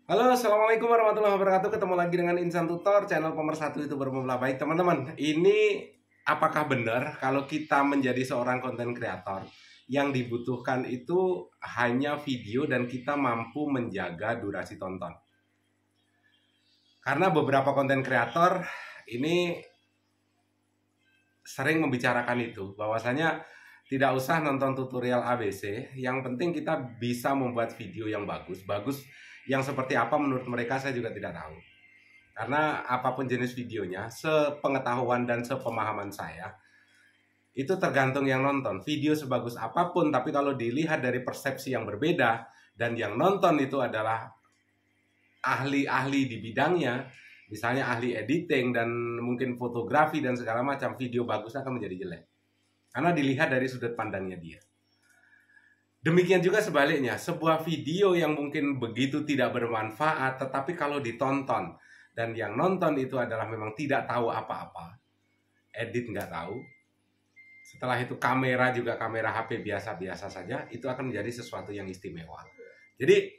Halo, assalamualaikum warahmatullahi wabarakatuh. Ketemu lagi dengan Insan Tutor, channel pemersatu YouTuber pemula. Baik teman-teman, ini apakah benar kalau kita menjadi seorang konten kreator yang dibutuhkan itu hanya video dan kita mampu menjaga durasi tonton? Karena beberapa konten kreator ini sering membicarakan itu, bahwasanya tidak usah nonton tutorial ABC, yang penting kita bisa membuat video yang bagus yang seperti apa menurut mereka saya juga tidak tahu. Karena apapun jenis videonya, sepengetahuan dan sepemahaman saya, itu tergantung yang nonton. Video sebagus apapun, tapi kalau dilihat dari persepsi yang berbeda, dan yang nonton itu adalah ahli-ahli di bidangnya, misalnya ahli editing dan mungkin fotografi dan segala macam, video bagus akan menjadi jelek. Karena dilihat dari sudut pandangnya dia. Demikian juga sebaliknya, sebuah video yang mungkin begitu tidak bermanfaat, tetapi kalau ditonton, dan yang nonton itu adalah memang tidak tahu apa-apa, edit nggak tahu, setelah itu kamera juga kamera HP biasa-biasa saja, itu akan menjadi sesuatu yang istimewa. Jadi,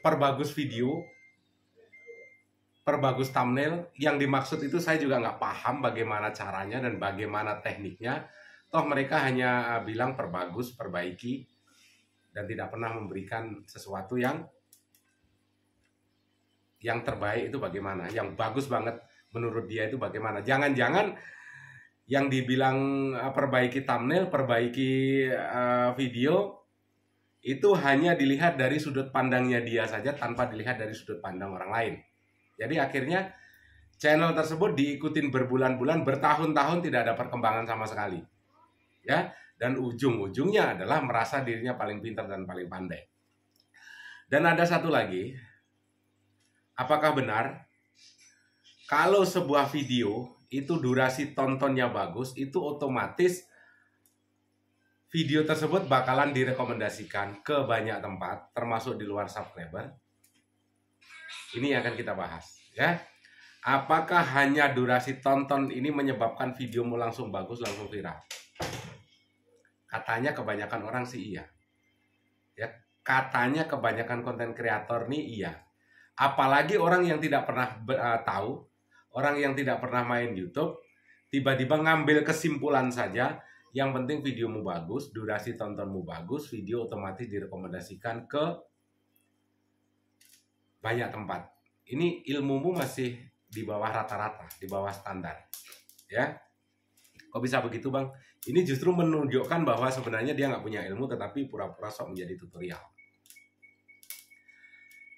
perbagus video, perbagus thumbnail, yang dimaksud itu saya juga nggak paham bagaimana caranya dan bagaimana tekniknya. Toh mereka hanya bilang perbagus, perbaiki, dan tidak pernah memberikan sesuatu yang terbaik itu bagaimana, yang bagus banget menurut dia itu bagaimana. Jangan-jangan yang dibilang perbaiki thumbnail, perbaiki video, itu hanya dilihat dari sudut pandangnya dia saja tanpa dilihat dari sudut pandang orang lain. Jadi akhirnya channel tersebut diikutin berbulan-bulan, bertahun-tahun tidak ada perkembangan sama sekali. Ya, dan ujung-ujungnya adalah merasa dirinya paling pintar dan paling pandai. Dan ada satu lagi, apakah benar kalau sebuah video itu durasi tontonnya bagus, itu otomatis video tersebut bakalan direkomendasikan ke banyak tempat, termasuk di luar subscriber? Ini yang akan kita bahas, ya. Apakah hanya durasi tonton ini menyebabkan videomu langsung bagus, langsung viral? Katanya kebanyakan orang sih iya. Ya, katanya kebanyakan konten kreator nih iya. Apalagi orang yang tidak pernah tahu, orang yang tidak pernah main YouTube, tiba-tiba ngambil kesimpulan saja, yang penting videomu bagus, durasi tontonmu bagus, video otomatis direkomendasikan ke banyak tempat. Ini ilmumu masih di bawah rata-rata, di bawah standar. Ya, kok bisa begitu bang? Ini justru menunjukkan bahwa sebenarnya dia nggak punya ilmu, tetapi pura-pura sok menjadi tutorial.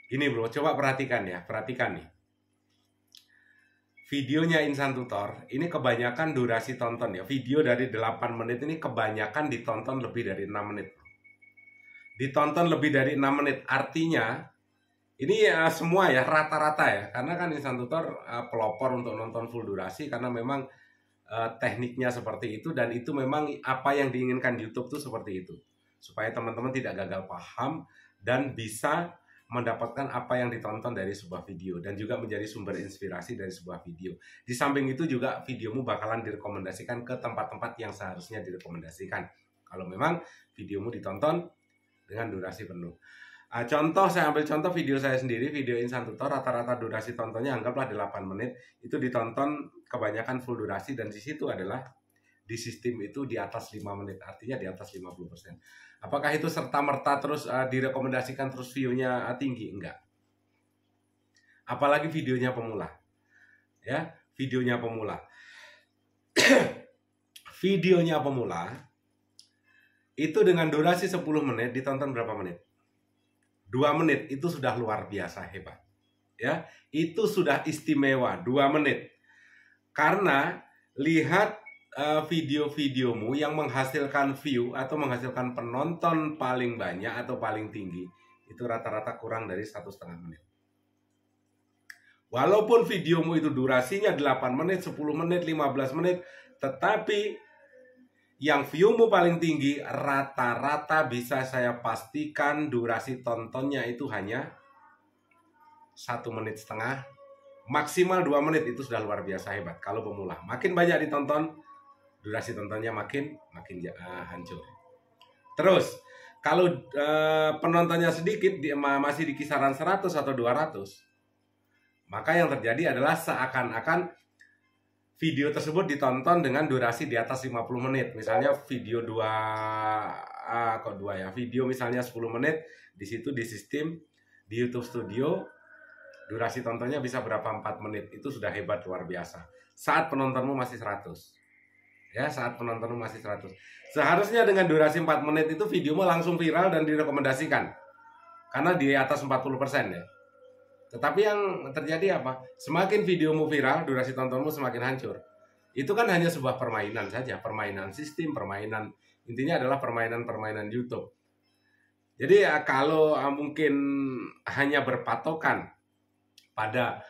Gini bro, coba perhatikan ya, perhatikan nih. Videonya Insan Tutor, ini kebanyakan durasi tonton ya. Video dari 8 menit ini kebanyakan ditonton lebih dari 6 menit. Ditonton lebih dari 6 menit, artinya ini semua ya, rata-rata ya. Karena kan Insan Tutor pelopor untuk nonton full durasi, karena memang tekniknya seperti itu, dan itu memang apa yang diinginkan YouTube tuh seperti itu, supaya teman-teman tidak gagal paham dan bisa mendapatkan apa yang ditonton dari sebuah video, dan juga menjadi sumber inspirasi dari sebuah video. Di samping itu juga videomu bakalan direkomendasikan ke tempat-tempat yang seharusnya direkomendasikan kalau memang videomu ditonton dengan durasi penuh. Contoh, saya ambil contoh video saya sendiri, video Insan Tutor, rata-rata durasi tontonnya anggaplah 8 menit, itu ditonton kebanyakan full durasi, dan di situ adalah di sistem itu di atas 5 menit, artinya di atas 50%. Apakah itu serta-merta terus direkomendasikan terus view-nya tinggi? Enggak. Apalagi videonya pemula. Ya, videonya pemula. Videonya pemula itu dengan durasi 10 menit ditonton berapa menit? 2 menit itu sudah luar biasa hebat. Ya, itu sudah istimewa 2 menit. Karena lihat video-videomu yang menghasilkan view atau menghasilkan penonton paling banyak atau paling tinggi, itu rata-rata kurang dari 1,5 menit. Walaupun videomu itu durasinya 8 menit, 10 menit, 15 menit, tetapi yang viewmu paling tinggi, rata-rata bisa saya pastikan durasi tontonnya itu hanya 1,5 menit, maksimal 2 menit, itu sudah luar biasa hebat kalau pemula. Makin banyak ditonton, durasi tontonnya makin hancur. Terus, Kalau penontonnya sedikit, masih di kisaran 100 atau 200, maka yang terjadi adalah seakan-akan video tersebut ditonton dengan durasi di atas 50 menit. Misalnya video video misalnya 10 menit, di situ di sistem di YouTube Studio durasi tontonnya bisa berapa 4 menit. Itu sudah hebat, luar biasa. Saat penontonmu masih 100. Ya, saat penontonmu masih 100. Seharusnya dengan durasi 4 menit itu videomu langsung viral dan direkomendasikan. Karena di atas 40% ya. Tetapi yang terjadi apa? Semakin videomu viral, durasi tontonmu semakin hancur. Itu kan hanya sebuah permainan saja, permainan sistem, permainan, intinya adalah permainan-permainan YouTube. Jadi ya, kalau mungkin hanya berpatokan pada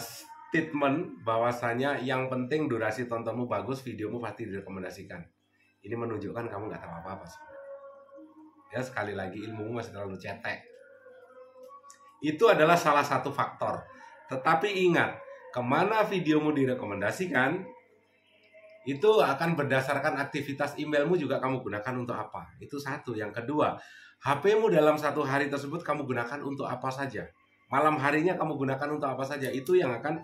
statement bahwasanya yang penting durasi tontonmu bagus, videomu pasti direkomendasikan. Ini menunjukkan kamu nggak tahu apa-apa sebenarnya. Ya, sekali lagi ilmumu masih terlalu cetek. Itu adalah salah satu faktor. Tetapi ingat, kemana videomu direkomendasikan, itu akan berdasarkan aktivitas emailmu juga kamu gunakan untuk apa. Itu satu. Yang kedua, HP-mu dalam satu hari tersebut kamu gunakan untuk apa saja. Malam harinya kamu gunakan untuk apa saja. Itu yang akan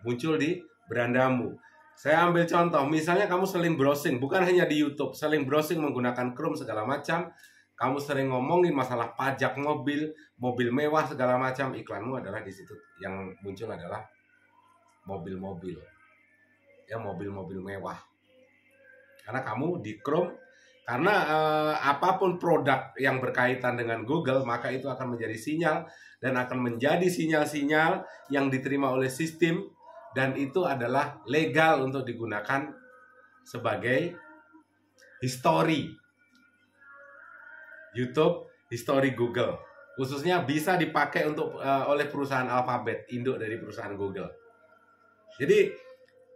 muncul di berandamu. Saya ambil contoh, misalnya kamu sering browsing, bukan hanya di YouTube, sering browsing menggunakan Chrome segala macam. Kamu sering ngomongin masalah pajak mobil, mobil mewah segala macam, iklanmu adalah di situ. Yang muncul adalah mobil-mobil. Ya, mobil-mobil mewah. Karena kamu di Chrome, karena apapun produk yang berkaitan dengan Google, maka itu akan menjadi sinyal dan akan menjadi sinyal-sinyal yang diterima oleh sistem, dan itu adalah legal untuk digunakan sebagai history YouTube, history Google. Khususnya bisa dipakai untuk oleh perusahaan Alphabet, induk dari perusahaan Google. Jadi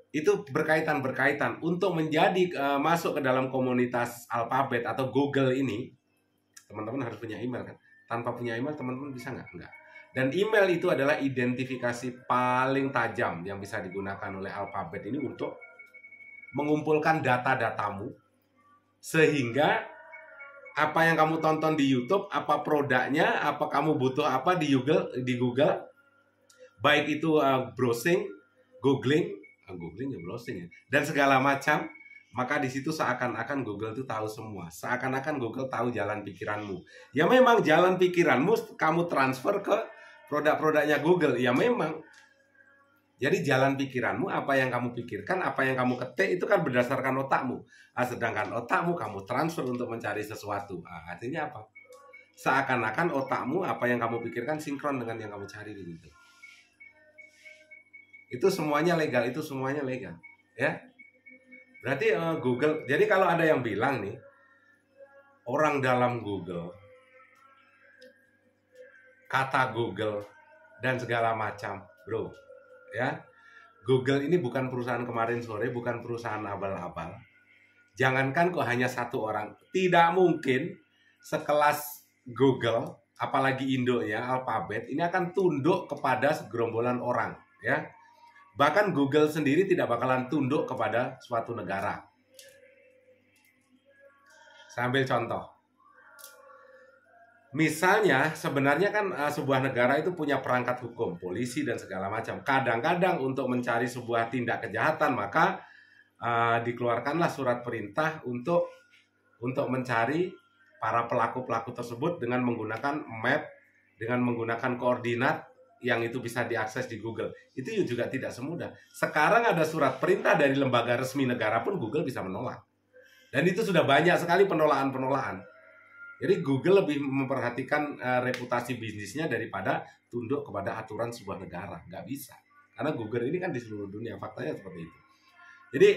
itu berkaitan untuk menjadi masuk ke dalam komunitas Alphabet atau Google ini, teman-teman harus punya email kan. Tanpa punya email teman-teman bisa nggak? Enggak. Dan email itu adalah identifikasi paling tajam yang bisa digunakan oleh Alphabet ini untuk mengumpulkan data-datamu, sehingga apa yang kamu tonton di YouTube, apa produknya, apa kamu butuh apa di Google, baik itu browsing, googling ya browsing ya, dan segala macam, maka di situ seakan-akan Google itu tahu semua, seakan-akan Google tahu jalan pikiranmu. Ya memang jalan pikiranmu kamu transfer ke produk-produknya Google, ya memang. Jadi jalan pikiranmu, apa yang kamu pikirkan, apa yang kamu ketik, itu kan berdasarkan otakmu. Sedangkan otakmu kamu transfer untuk mencari sesuatu. Artinya apa? Seakan-akan otakmu, apa yang kamu pikirkan sinkron dengan yang kamu cari di Google. Itu semuanya legal, ya. Berarti Google, jadi kalau ada yang bilang nih, orang dalam Google, kata Google, dan segala macam, bro. Ya, Google ini bukan perusahaan kemarin sore, bukan perusahaan abal-abal. Jangankan kok hanya satu orang, tidak mungkin sekelas Google, apalagi induknya Alphabet, ini akan tunduk kepada segerombolan orang, ya. Bahkan Google sendiri tidak bakalan tunduk kepada suatu negara. Saya ambil contoh. Misalnya, sebenarnya kan sebuah negara itu punya perangkat hukum, polisi dan segala macam. Kadang-kadang untuk mencari sebuah tindak kejahatan, maka dikeluarkanlah surat perintah untuk mencari para pelaku-pelaku tersebut dengan menggunakan map, dengan menggunakan koordinat yang itu bisa diakses di Google. Itu juga tidak semudah. Sekarang ada surat perintah dari lembaga resmi negara pun Google bisa menolak. Dan itu sudah banyak sekali penolakan. Jadi Google lebih memperhatikan reputasi bisnisnya daripada tunduk kepada aturan sebuah negara. Nggak bisa. Karena Google ini kan di seluruh dunia. Faktanya seperti itu. Jadi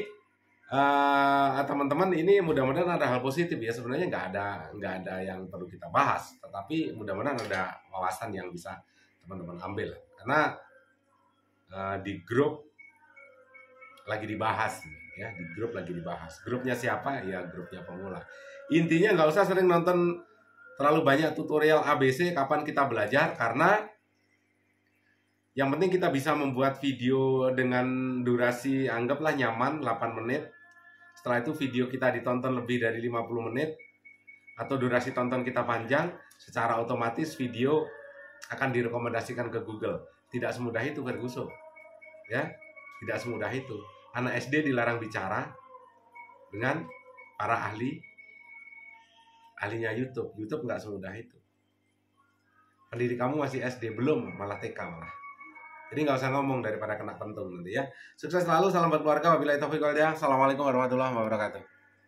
teman-teman, ini mudah-mudahan ada hal positif ya. Sebenarnya nggak ada yang perlu kita bahas. Tetapi mudah-mudahan ada wawasan yang bisa teman-teman ambil. Karena di grup lagi dibahas. Ya, di grup lagi dibahas. Grupnya siapa? Ya grupnya pemula. Intinya nggak usah sering nonton terlalu banyak tutorial ABC kapan kita belajar, karena yang penting kita bisa membuat video dengan durasi anggaplah nyaman 8 menit. Setelah itu video kita ditonton lebih dari 50 menit. atau durasi tonton kita panjang, secara otomatis video akan direkomendasikan ke Google. Tidak semudah itu, Ferguson. Ya, tidak semudah itu. Anak SD dilarang bicara dengan para ahlinya YouTube. YouTube nggak semudah itu. Pendidik kamu masih SD, belum, malah TK malah. Jadi nggak usah ngomong daripada kena pentung nanti ya. Sukses selalu, salam buat keluarga. Wabillahi taufiq wal hidayah. Assalamualaikum warahmatullahi wabarakatuh.